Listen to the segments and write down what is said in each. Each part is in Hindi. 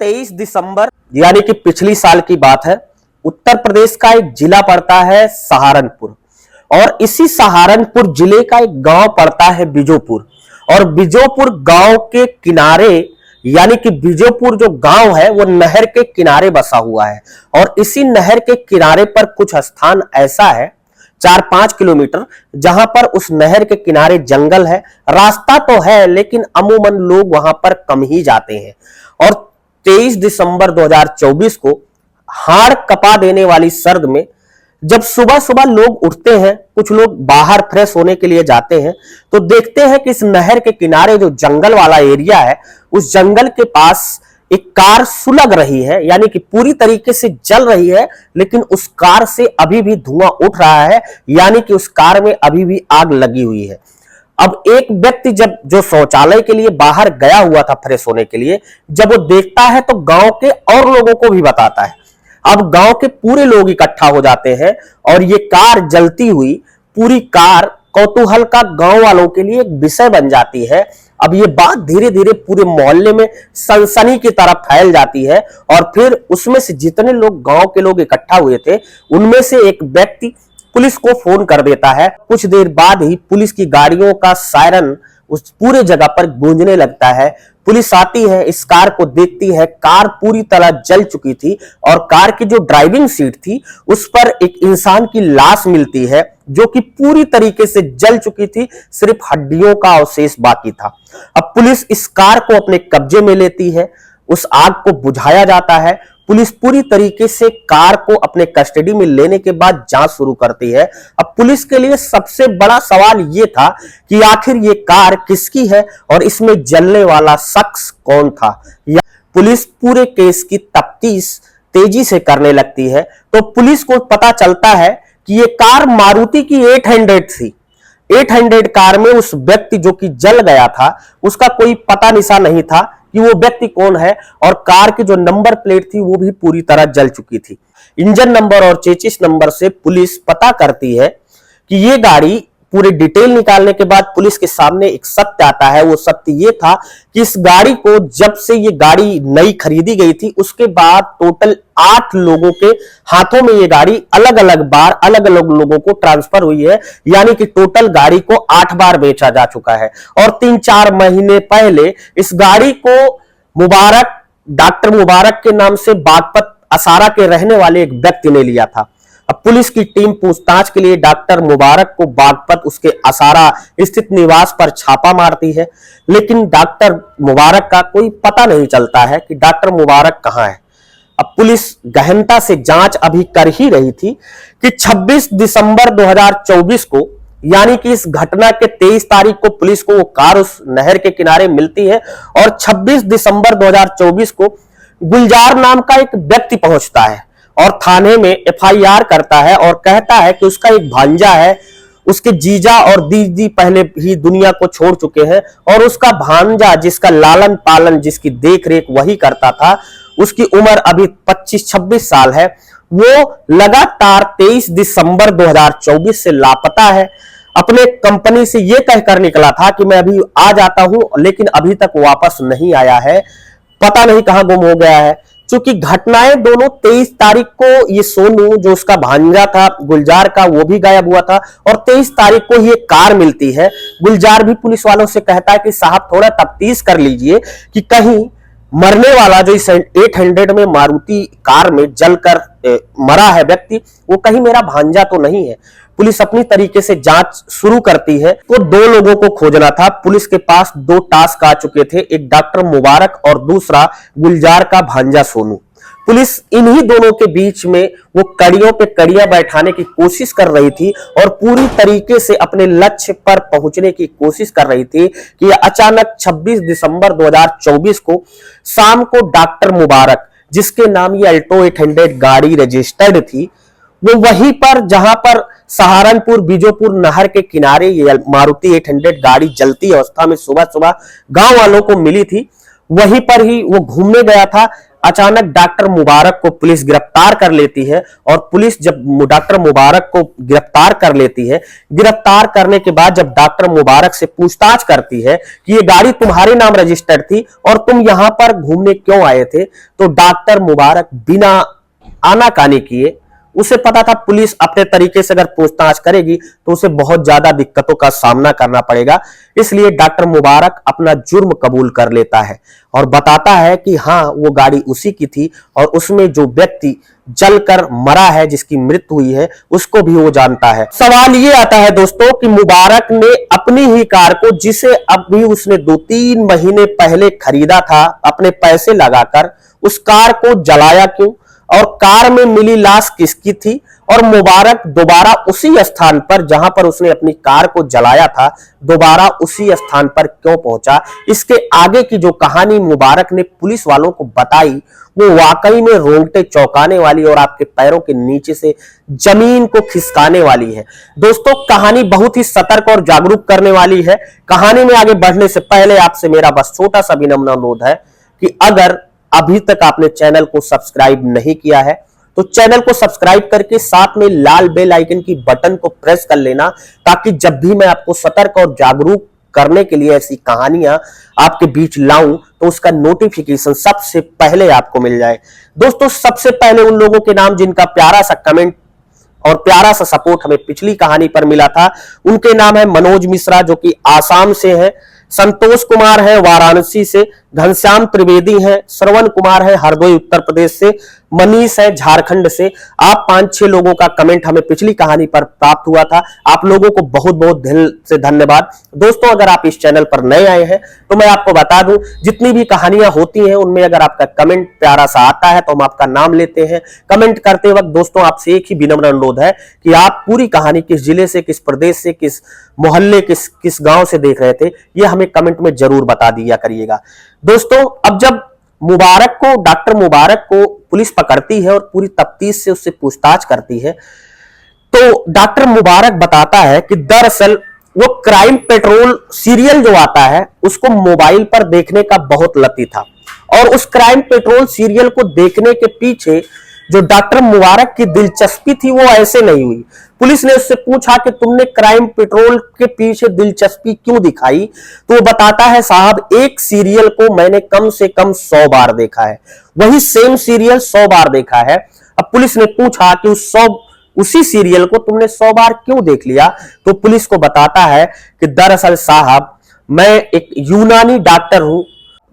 23 दिसंबर यानी कि पिछली साल की बात है। उत्तर प्रदेश का एक जिला पड़ता है सहारनपुर और इसी सहारनपुर जिले का एक गांव पड़ता है बिजोपुर। और बिजोपुर गांव के किनारे यानी कि बिजोपुर जो गांव है वो नहर के किनारे बसा हुआ है और इसी नहर के किनारे पर कुछ स्थान ऐसा है 4-5 किलोमीटर जहां पर उस नहर के किनारे जंगल है। रास्ता तो है लेकिन अमूमन लोग वहां पर कम ही जाते हैं। और 23 दिसंबर 2024 को हाड़ कपा देने वाली सर्द में जब सुबह सुबह लोग उठते हैं, कुछ लोग बाहर फ्रेश होने के लिए जाते हैं, तो देखते हैं कि इस नहर के किनारे जो जंगल वाला एरिया है उस जंगल के पास एक कार सुलग रही है, यानी कि पूरी तरीके से जल रही है, लेकिन उस कार से अभी भी धुआं उठ रहा है, यानी कि उस कार में अभी भी आग लगी हुई है। अब एक व्यक्ति जब जो शौचालय के लिए बाहर गया हुआ था फ्रेश होने के लिए, जब वो देखता है तो गांव के और लोगों को भी बताता है। अब गांव के पूरे लोग इकट्ठा हो जाते हैं और ये कार जलती हुई पूरी कार कौतूहल का गांव वालों के लिए एक विषय बन जाती है। अब ये बात धीरे धीरे पूरे मोहल्ले में सनसनी की तरफ फैल जाती है और फिर उसमें से जितने लोग गांव के लोग इकट्ठा हुए थे उनमें से एक व्यक्ति पुलिस को फोन कर देता है। कुछ देर बाद ही पुलिस की गाड़ियों का सायरन उस पूरे जगह पर गूंजने लगता है। पुलिस आती है, इस कार को देखती है, कार पूरी तरह जल चुकी थी और कार की जो ड्राइविंग सीट थी उस पर एक इंसान की लाश मिलती है जो कि पूरी तरीके से जल चुकी थी, सिर्फ हड्डियों का अवशेष बाकी था। अब पुलिस इस कार को अपने कब्जे में लेती है, उस आग को बुझाया जाता है। पुलिस पूरी तरीके से कार को अपने कस्टडी में लेने के बाद जांच शुरू करती है। अब पुलिस के लिए सबसे बड़ा सवाल यह था कि आखिर ये कार किसकी है और इसमें जलने वाला शख्स कौन था। पुलिस पूरे केस की तफ्तीश तेजी से करने लगती है तो पुलिस को पता चलता है कि ये कार मारुति की 800 थी। 800 कार में उस व्यक्ति जो कि जल गया था उसका कोई पता निशान नहीं था कि वो व्यक्ति कौन है और कार की जो नंबर प्लेट थी वो भी पूरी तरह जल चुकी थी। इंजन नंबर और चेसिस नंबर से पुलिस पता करती है कि ये गाड़ी, पूरे डिटेल निकालने के बाद पुलिस के सामने एक सत्य आता है। वो सत्य ये था कि इस गाड़ी को जब से ये गाड़ी नई खरीदी गई थी उसके बाद टोटल 8 लोगों के हाथों में ये गाड़ी अलग अलग बार अलग अलग लोगों को ट्रांसफर हुई है, यानी कि टोटल गाड़ी को 8 बार बेचा जा चुका है। और 3-4 महीने पहले इस गाड़ी को डॉक्टर मुबारक के नाम से बागपत असारा के रहने वाले एक व्यक्ति ने लिया था। अब पुलिस की टीम पूछताछ के लिए डॉक्टर मुबारक को बागपत उसके असारा स्थित निवास पर छापा मारती है, लेकिन डॉक्टर मुबारक का कोई पता नहीं चलता है कि डॉक्टर मुबारक कहां है। अब पुलिस गहनता से जांच अभी कर ही रही थी कि 26 दिसंबर 2024 को, यानी कि इस घटना के 23 तारीख को पुलिस को वो कार उस नहर के किनारे मिलती है और 26 दिसंबर 2024 को गुलजार नाम का एक व्यक्ति पहुंचता है और थाने में एफआईआर करता है और कहता है कि उसका एक भांजा है, उसके जीजा और दीदी पहले ही दुनिया को छोड़ चुके हैं और उसका भांजा जिसका लालन पालन, जिसकी देखरेख वही करता था, उसकी उम्र अभी 25-26 साल है। वो लगातार 23 दिसंबर 2024 से लापता है। अपने कंपनी से यह कहकर निकला था कि मैं अभी आ जाता हूं, लेकिन अभी तक वापस नहीं आया है, पता नहीं कहां गुम हो गया है। चूंकि घटनाएं दोनों 23 तारीख को ये सोनू जो उसका भांजा था गुलजार का वो भी गायब हुआ था और 23 तारीख को ये कार मिलती है। गुलजार भी पुलिस वालों से कहता है कि साहब थोड़ा तफ्तीश कर लीजिए कि कहीं मरने वाला जो इस 800 में मारुति कार में जलकर मरा है व्यक्ति, वो कहीं मेरा भांजा तो नहीं है। पुलिस अपनी तरीके से जांच शुरू करती है तो 2 लोगों को खोजना था। पुलिस के पास 2 टास्क आ चुके थे, एक डॉक्टर मुबारक और दूसरा गुलजार का भांजा सोनू। पुलिस इन्हीं दोनों के बीच में वो कड़ियों पे कड़ियां बैठाने की कोशिश कर रही थी और पूरी तरीके से अपने लक्ष्य पर पहुंचने की कोशिश कर रही थी कि अचानक 26 दिसंबर 2024 को शाम को डॉक्टर मुबारक, जिसके नाम ये अल्टो 800 गाड़ी रजिस्टर्ड थी, वो वहीं पर जहां पर सहारनपुर बिजोपुर नहर के किनारे ये मारुति 800 गाड़ी जलती अवस्था में सुबह सुबह गांव वालों को मिली थी, वहीं पर ही वो घूमने गया था। अचानक डॉक्टर मुबारक को पुलिस गिरफ्तार कर लेती है। और पुलिस जब डॉक्टर मुबारक को गिरफ्तार कर लेती है, गिरफ्तार करने के बाद जब डॉक्टर मुबारक से पूछताछ करती है कि ये गाड़ी तुम्हारे नाम रजिस्टर्ड थी और तुम यहां पर घूमने क्यों आए थे, तो डॉक्टर मुबारक बिना आनाकानी किए, उसे पता था पुलिस अपने तरीके से अगर पूछताछ करेगी तो उसे बहुत ज्यादा दिक्कतों का सामना करना पड़ेगा, इसलिए डॉक्टर मुबारक अपना जुर्म कबूल कर लेता है और बताता है कि हाँ वो गाड़ी उसी की थी और उसमें जो व्यक्ति जलकर मरा है, जिसकी मृत्यु हुई है, उसको भी वो जानता है। सवाल ये आता है दोस्तों कि मुबारक ने अपनी ही कार को, जिसे अभी उसने 2-3 महीने पहले खरीदा था अपने पैसे लगाकर, उस कार को जलाया क्यों और कार में मिली लाश किसकी थी, और मुबारक दोबारा उसी स्थान पर जहां पर उसने अपनी कार को जलाया था, दोबारा उसी स्थान पर क्यों पहुंचा। इसके आगे की जो कहानी मुबारक ने पुलिस वालों को बताई वो वाकई में रोंगटे चौंकाने वाली और आपके पैरों के नीचे से जमीन को खिसकाने वाली है। दोस्तों कहानी बहुत ही सतर्क और जागरूक करने वाली है। कहानी में आगे बढ़ने से पहले आपसे मेरा बस छोटा सा विनम्र अनुरोध है कि अगर अभी तक आपने चैनल को सब्सक्राइब नहीं किया है तो चैनल को सब्सक्राइब करके साथ में लाल बेल आइकन की बटन को प्रेस कर लेना, ताकि जब भी मैं आपको सतर्क और जागरूक करने के लिए ऐसी कहानियां आपके बीच लाऊं तो उसका नोटिफिकेशन सबसे पहले आपको मिल जाए। दोस्तों सबसे पहले उन लोगों के नाम जिनका प्यारा सा कमेंट और प्यारा सा सपोर्ट हमें पिछली कहानी पर मिला था, उनके नाम है मनोज मिश्रा जो कि आसाम से है, संतोष कुमार है वाराणसी से, घनश्याम त्रिवेदी है, श्रवण कुमार है हरदोई उत्तर प्रदेश से, मनीष है झारखंड से। आप 5-6 लोगों का कमेंट हमें पिछली कहानी पर प्राप्त हुआ था, आप लोगों को बहुत बहुत दिल से धन्यवाद। दोस्तों अगर आप इस चैनल पर नए आए हैं तो मैं आपको बता दूं, जितनी भी कहानियां होती हैं उनमें अगर आपका कमेंट प्यारा सा आता है तो हम आपका नाम लेते हैं। कमेंट करते वक्त दोस्तों आपसे एक ही विनम्र अनुरोध है कि आप पूरी कहानी किस जिले से, किस प्रदेश से, किस मोहल्ले, किस गांव से देख रहे थे, ये हमें कमेंट में जरूर बता दिया करिएगा। दोस्तों अब जब डॉक्टर मुबारक को पुलिस पकड़ती है और पूरी तफ्तीश से उससे पूछताछ करती है तो डॉक्टर मुबारक बताता है कि दरअसल वो क्राइम पेट्रोल सीरियल जो आता है उसको मोबाइल पर देखने का बहुत लती था और उस क्राइम पेट्रोल सीरियल को देखने के पीछे जो डॉक्टर मुबारक की दिलचस्पी थी वो ऐसे नहीं हुई। पुलिस ने उससे पूछा कि तुमने क्राइम पेट्रोल के पीछे दिलचस्पी क्यों दिखाई, तो वो बताता है साहब एक सीरियल को मैंने कम से कम 100 बार देखा है, वही सेम सीरियल 100 बार देखा है। अब पुलिस ने पूछा कि उसी सीरियल को तुमने 100 बार क्यों देख लिया, तो पुलिस को बताता है कि दरअसल साहब मैं एक यूनानी डॉक्टर हूं,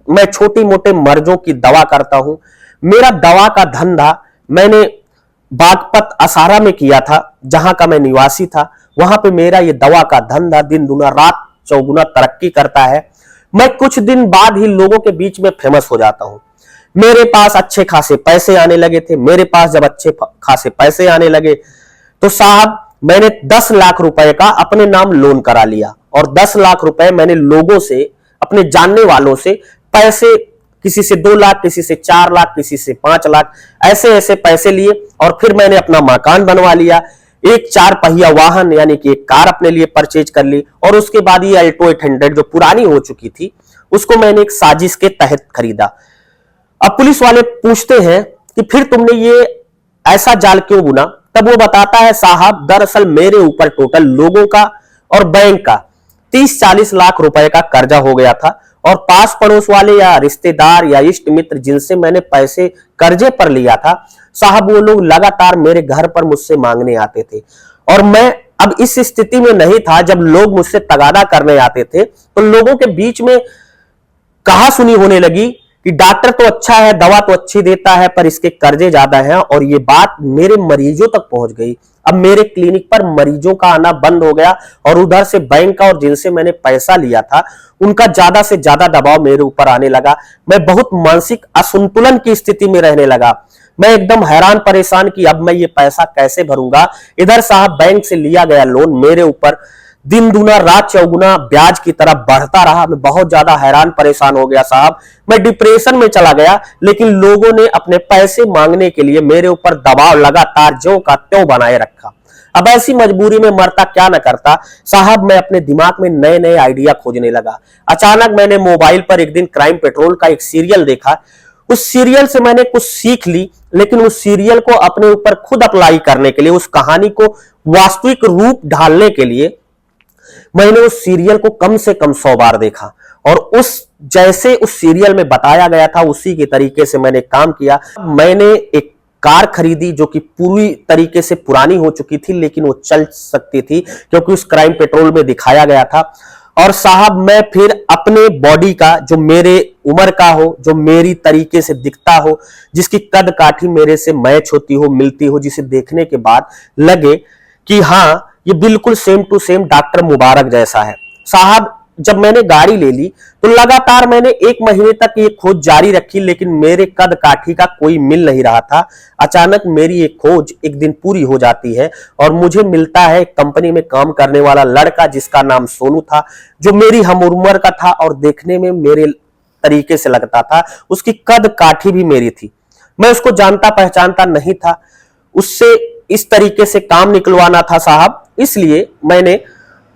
मैं छोटी मोटे मर्जों की दवा करता हूं, मेरा दवा का धंधा मैंने बागपत असारा में किया था जहां का मैं निवासी था, वहां पे मेरा ये दवा का धंधा दिन दुना रात चौगुना तरक्की करता है। मैं कुछ दिन बाद ही लोगों के बीच में फेमस हो जाता हूं, मेरे पास अच्छे खासे पैसे आने लगे थे। मेरे पास जब अच्छे खासे पैसे आने लगे तो साहब मैंने 10 लाख रुपए का अपने नाम लोन करा लिया और 10 लाख रुपए मैंने लोगों से, अपने जानने वालों से पैसे, किसी से 2 लाख, किसी से 4 लाख, किसी से 5 लाख, ऐसे ऐसे पैसे लिए और फिर मैंने अपना मकान बनवा लिया, एक 4 पहिया वाहन यानी कि एक कार अपने लिए परचेज कर ली और उसके बाद ये अल्टो 800 जो पुरानी हो चुकी थी उसको मैंने एक साजिश के तहत खरीदा। अब पुलिस वाले पूछते हैं कि फिर तुमने ये ऐसा जाल क्यों बुना, तब वो बताता है साहब दरअसल मेरे ऊपर टोटल लोगों का और बैंक का 30-40 लाख रुपए का कर्जा हो गया था और पास पड़ोस वाले या रिश्तेदार या इष्ट मित्र जिनसे मैंने पैसे कर्जे पर लिया था साहब वो लोग लगातार मेरे घर पर मुझसे मांगने आते थे और मैं अब इस स्थिति में नहीं था। जब लोग मुझसे तगादा करने आते थे तो लोगों के बीच में कहा सुनी होने लगी कि डॉक्टर तो अच्छा है, दवा तो अच्छी देता है, पर इसके कर्जे ज्यादा हैं और ये बात मेरे मरीजों तक पहुंच गई। अब मेरे क्लिनिक पर मरीजों का आना बंद हो गया और उधर से बैंक का और जिनसे मैंने पैसा लिया था उनका ज्यादा से ज्यादा दबाव मेरे ऊपर आने लगा। मैं बहुत मानसिक असंतुलन की स्थिति में रहने लगा। मैं एकदम हैरान परेशान कि अब मैं ये पैसा कैसे भरूंगा। इधर साहब बैंक से लिया गया लोन मेरे ऊपर दिन दुना रात चौगुना ब्याज की तरफ बढ़ता रहा। मैं बहुत ज्यादा हैरान परेशान हो गया साहब, मैं डिप्रेशन में चला गया। लेकिन लोगों ने अपने पैसे मांगने के लिए मेरे ऊपर दबाव लगातार ज्यों का त्यों बनाए रखा। अब ऐसी मजबूरी में मरता क्या न करता साहब, मैं अपने दिमाग में नए नए आइडिया खोजने लगा। अचानक मैंने मोबाइल पर एक दिन क्राइम पेट्रोल का एक सीरियल देखा। उस सीरियल से मैंने कुछ सीख ली, लेकिन उस सीरियल को अपने ऊपर खुद अप्लाई करने के लिए, उस कहानी को वास्तविक रूप ढालने के लिए मैंने उस सीरियल को कम से कम 100 बार देखा और उस जैसे उस सीरियल में बताया गया था उसी के तरीके से मैंने काम किया। मैंने एक कार खरीदी जो कि पूरी तरीके से पुरानी हो चुकी थी, लेकिन वो चल सकती थी क्योंकि उस क्राइम पेट्रोल में दिखाया गया था। और साहब मैं फिर अपने बॉडी का, जो मेरे उम्र का हो, जो मेरी तरीके से दिखता हो, जिसकी कद काठी मेरे से मैच होती हो, मिलती हो, जिसे देखने के बाद लगे कि हाँ ये बिल्कुल सेम टू सेम डॉक्टर मुबारक जैसा है। साहब जब मैंने गाड़ी ले ली तो लगातार मैंने 1 महीने तक ये खोज जारी रखी, लेकिन मेरे कद काठी का कोई मिल नहीं रहा था। अचानक मेरी ये खोज एक दिन पूरी हो जाती है और मुझे मिलता है एक कंपनी में काम करने वाला लड़का जिसका नाम सोनू था, जो मेरी हमउम्र का था और देखने में मेरे तरीके से लगता था। उसकी कद काठी भी मेरी थी। मैं उसको जानता पहचानता नहीं था, उससे इस तरीके से काम निकलवाना था साहब, इसलिए मैंने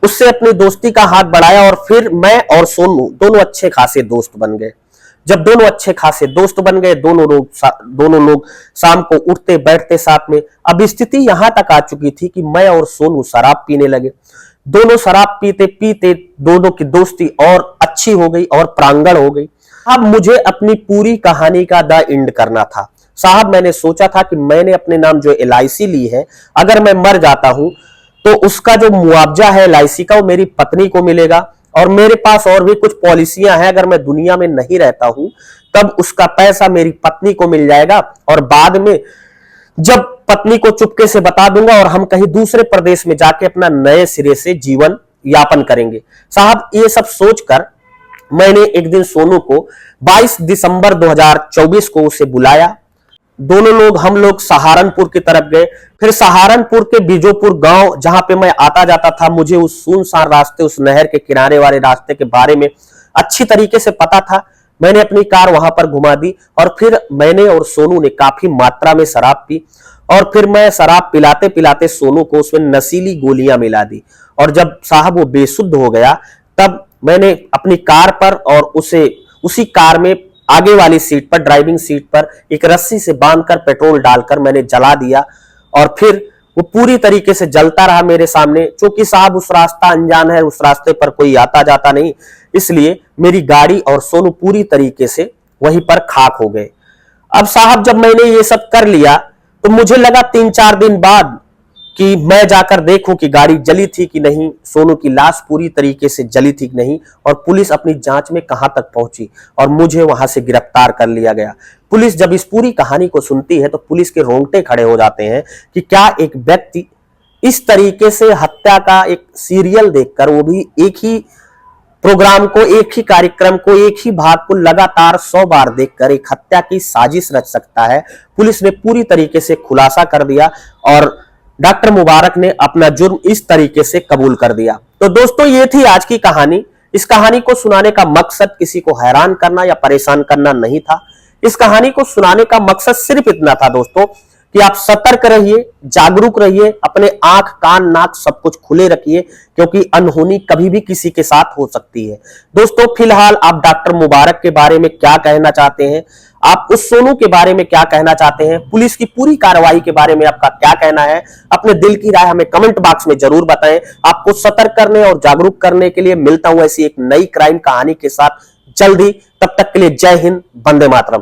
उससे अपनी दोस्ती का हाथ बढ़ाया और फिर मैं और सोनू दोनों अच्छे खासे दोस्त बन गए। जब दोनों अच्छे खासे दोस्त बन गए, दोनों लोग शाम को उठते बैठते साथ में। अब स्थिति यहां तक आ चुकी थी कि मैं और सोनू शराब पीने लगे। दोनों शराब पीते पीते दोनों की दोस्ती और अच्छी हो गई और प्रांगण हो गई। अब मुझे अपनी पूरी कहानी का द एंड करना था साहब। मैंने सोचा था कि मैंने अपने नाम जो LIC ली है, अगर मैं मर जाता हूं तो उसका जो मुआवजा है LIC का वो मेरी पत्नी को मिलेगा, और मेरे पास और भी कुछ पॉलिसियां हैं, अगर मैं दुनिया में नहीं रहता हूं तब उसका पैसा मेरी पत्नी को मिल जाएगा और बाद में जब पत्नी को चुपके से बता दूंगा और हम कहीं दूसरे प्रदेश में जाके अपना नए सिरे से जीवन यापन करेंगे। साहब ये सब सोचकर मैंने एक दिन सोनू को 22 दिसंबर 2024 को उसे बुलाया। दोनों लोग हम लोग सहारनपुर की तरफ गए। फिर सहारनपुर के बीजोपुर गांव जहां पे मैं आता जाता था, मुझे उस सुनसान रास्ते, उस नहर के किनारे वाले रास्ते के बारे में अच्छी तरीके से पता था। मैंने अपनी कार वहां पर घुमा दी और फिर मैंने और सोनू ने काफी मात्रा में शराब पी और फिर मैं शराब पिलाते पिलाते सोनू को उसमें नशीली गोलियां मिला दी। और जब साहब वो बेसुध हो गया तब मैंने अपनी कार पर और उसे उसी कार में आगे वाली सीट पर, ड्राइविंग सीट पर एक रस्सी से बांधकर पेट्रोल डालकर मैंने जला दिया और फिर वो पूरी तरीके से जलता रहा मेरे सामने। क्योंकि साहब उस रास्ता अनजान है, उस रास्ते पर कोई आता जाता नहीं, इसलिए मेरी गाड़ी और सोनू पूरी तरीके से वहीं पर खाक हो गए। अब साहब जब मैंने ये सब कर लिया तो मुझे लगा 3-4 दिन बाद कि मैं जाकर देखूं कि गाड़ी जली थी कि नहीं, सोनू की लाश पूरी तरीके से जली थी कि नहीं, और पुलिस अपनी जांच में कहां तक पहुंची और मुझे वहां से गिरफ्तार कर लिया गया। पुलिस जब इस पूरी कहानी को सुनती है तो पुलिस के रोंगटे खड़े हो जाते हैं कि क्या एक व्यक्ति इस तरीके से हत्या का एक सीरियल देखकर, वो भी एक ही प्रोग्राम को, एक ही कार्यक्रम को, एक ही भाग को लगातार 100 बार देखकर एक हत्या की साजिश रच सकता है। पुलिस ने पूरी तरीके से खुलासा कर दिया और डॉक्टर मुबारक ने अपना जुर्म इस तरीके से कबूल कर दिया। तो दोस्तों ये थी आज की कहानी। इस कहानी को सुनाने का मकसद किसी को हैरान करना या परेशान करना नहीं था। इस कहानी को सुनाने का मकसद सिर्फ इतना था दोस्तों कि आप सतर्क रहिए, जागरूक रहिए, अपने आंख कान नाक सब कुछ खुले रखिए, क्योंकि अनहोनी कभी भी किसी के साथ हो सकती है। दोस्तों फिलहाल आप डॉक्टर मुबारक के बारे में क्या कहना चाहते हैं, आप उस सोनू के बारे में क्या कहना चाहते हैं, पुलिस की पूरी कार्रवाई के बारे में आपका क्या कहना है, अपने दिल की राय हमें कमेंट बॉक्स में जरूर बताएं। आपको सतर्क करने और जागरूक करने के लिए मिलता हूं ऐसी एक नई क्राइम कहानी के साथ जल्दी। तब तक के लिए जय हिंद, वंदे मातरम।